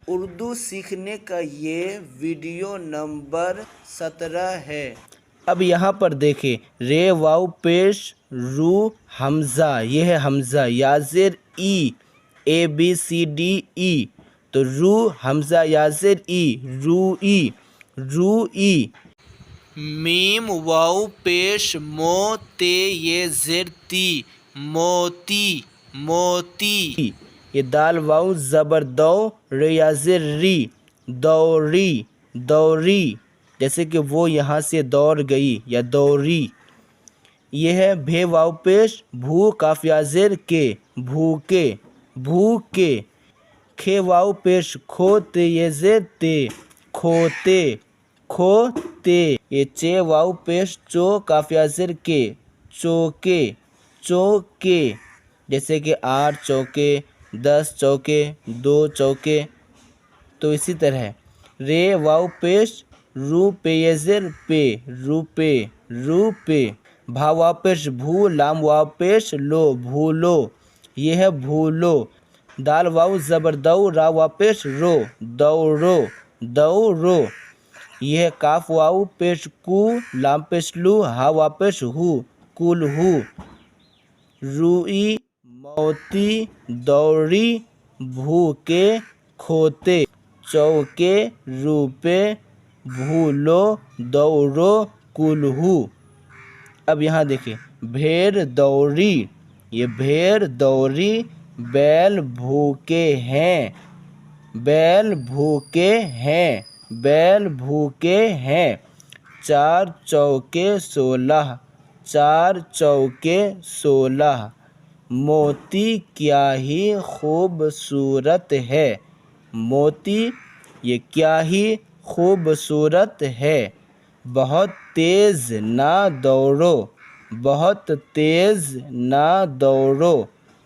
اردو سیکھنے کا یہ ویڈیو نمبر 17 ہے۔ اب یہاں پر دیکھیں، رے واو پیش رو حمزہ، یہ ہے حمزہ، یا زیر ای، اے بی سی ڈی ای، تو رو حمزہ یا زیر ای، رو ای، رو ای۔ میم واو پیش مو تے یہ زیر تی، موتی، موتی۔ یہ دال واو زبر دو، ری یا زیر ری، دوری، دوری، جیسے کہ وہ یہاں سے دوڑ گئی یا دوری۔ یہ ہے بھے واو پیش بھو کاف یا زیر کے، بھوکے، بھوکے۔ کھے واو پیش کھو تے یہ زیر تے، کھوتے، کھوتے۔ یہ چے واو پیش چو کاف یا زیر کے، چوکے، چوکے، جیسے کہ 8 چوکے، 10 چوکے، 2 چوکے۔ تو اسی طرح رے واو پیش رو پے یہ زیر پے، روپے، روپے۔ بھا واو پیش بھو لام واو پیش لو، بھولو، یہ ہے بھولو۔ دال واو زبر دو را واو پیش رو، دوڑو، دوڑو۔ یہ ہے کاف واو پیش کو لام پیش لو ہا واو پیش ہو، کولہو۔ روئی، موتی، دوڑی، بھوکے، کھوتے، چوکے، روپے، بھولو، دوڑو، کولہو۔ اب یہاں دیکھیں، بھیڑ دوڑی، یہ بھیڑ دوڑی، بیل بھوکے ہیں، بیل بھوکے ہیں، بیل بھوکے ہیں۔ 4 چوکے 16، 4 چوکے 16۔ موتی کیا ہی خوبصورت ہے، موتی یہ کیا ہی خوبصورت ہے۔ بہت تیز نہ دوڑو، بہت تیز نہ دوڑو،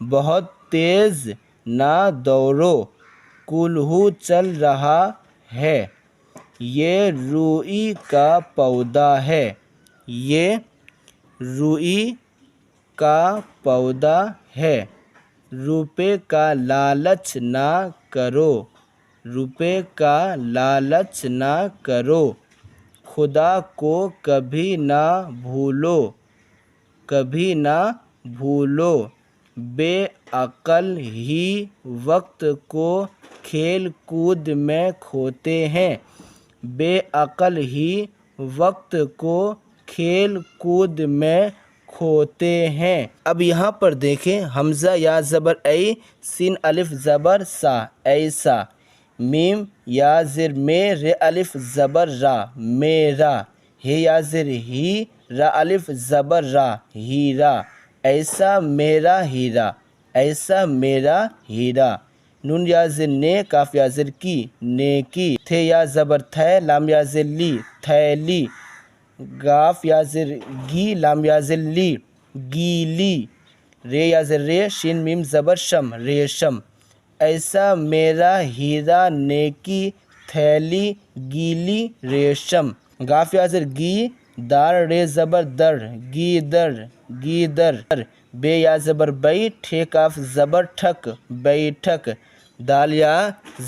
بہت تیز نہ دوڑو۔ کولہو چل رہا ہے، یہ روئی کا پودا ہے، یہ روئی کا پودا ہے۔ روپے کا لالچ نہ کرو، روپے کا لالچ نہ کرو۔ خدا کو کبھی نہ بھولو، کبھی نہ بھولو۔ بے عقل ہی وقت کو کھیل کود میں کھوتے ہیں، بے عقل ہی وقت کو کھیل کود میں کھوتے ہیں۔ اب یہاں پر دیکھیں، حمزہ یا زبر اے، سین الف زبر سا، ایسا۔ میم یا زیر میں، رے الف زبر را، میرا۔ ہے یا زیر ہی، را الف زبر را، ہیرا۔ ایسا میرا ہیرا، ایسا میرا ہیرا۔ نون یا زیر نے، کاف یا زیر کی، نیکی۔ تھے یا زبر تھے، لام یا زیر لی، تھیلی۔ گاف یا زیر گی، لام یا زیر لی، گیلی۔ رے یا زیر رے، شین میم زبر شم، ریشم۔ ایسا میرا ہیرا، نیکی، تھیلی، گیلی، ریشم۔ گاف یا زیر گی، دار رے زبر در، گیدر، گیدر۔ بے یا زبر بئی، ٹھے کاف زبر ٹھک، بیٹھک۔ دال یا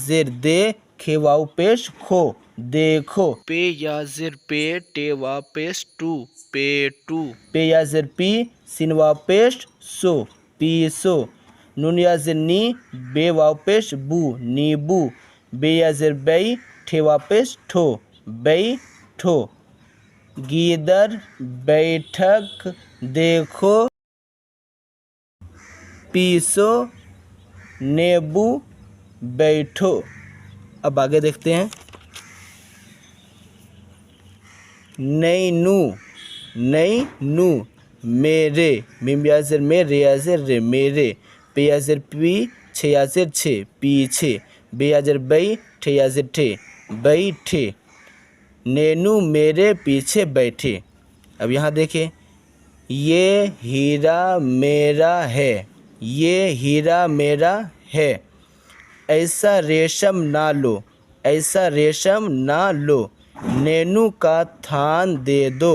زیر دے، کھے واو پیش کھو، دیکھو۔ پے یا زیر پے، ٹے واو پیش ٹو، پیٹو۔ پے یا زیر پی، سین واو پیش سو، پیسو۔ نون یا زیر نی، بے واو پیش بو، نیبو۔ بے یا زیر بئی، ٹھے واو پیش ٹھو، بیٹھو۔ گیدر، بیٹھک، دیکھو، پیسو، نیبو، بیٹھو۔ اب آگے دیکھتے ہیں۔ نینو، نینو، میرے۔ میم یا زیر میں، رے یا زیر رے، میرے۔ پے یا زیر پی، چھے یا زیر چھے، پیچھے۔ بے یا زیر بئی، ٹھے یا زیر ٹھے، بیٹھے۔ نینو میرے پیچھے بیٹھے۔ اب یہاں دیکھیں، یہ ہیرا میرا ہے، یہ ہیرا میرا ہے۔ ایسا ریشم نہ لو، ایسا ریشم نہ لو۔ نینو کا تھان دے دو،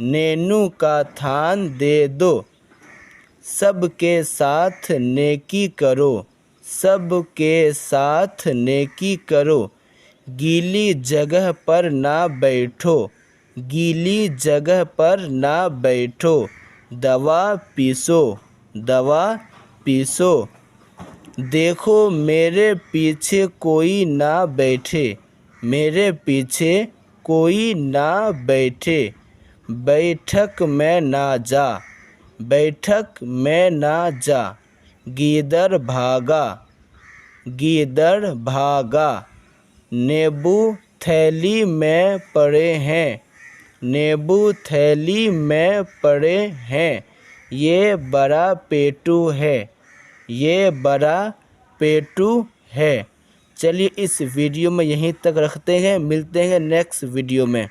نینو کا تھان دے دو۔ سب کے ساتھ نیکی کرو، سب کے ساتھ نیکی کرو، گیلی جگہ پر نہ بیٹھو، گیلی جگہ پر نہ بیٹھو، دوا پیسو، دوا پیسو۔ دیکھو میرے پیچھے کوئی نہ بیٹھے، میرے پیچھے کوئی نہ بیٹھے، بیٹھک میں نہ جا، بیٹھک میں نہ جا، گیدڑ بھاگا، گیدڑ بھاگا۔ نیبو تھیلی میں پڑے ہیں، نیبو تھیلی میں پڑے ہیں، یہ بڑا پیٹو ہے، یہ بڑا پیٹو ہے۔ چلیے اس ویڈیو میں یہیں تک رکھتے ہیں، ملتے ہیں نیکسٹ ویڈیو میں۔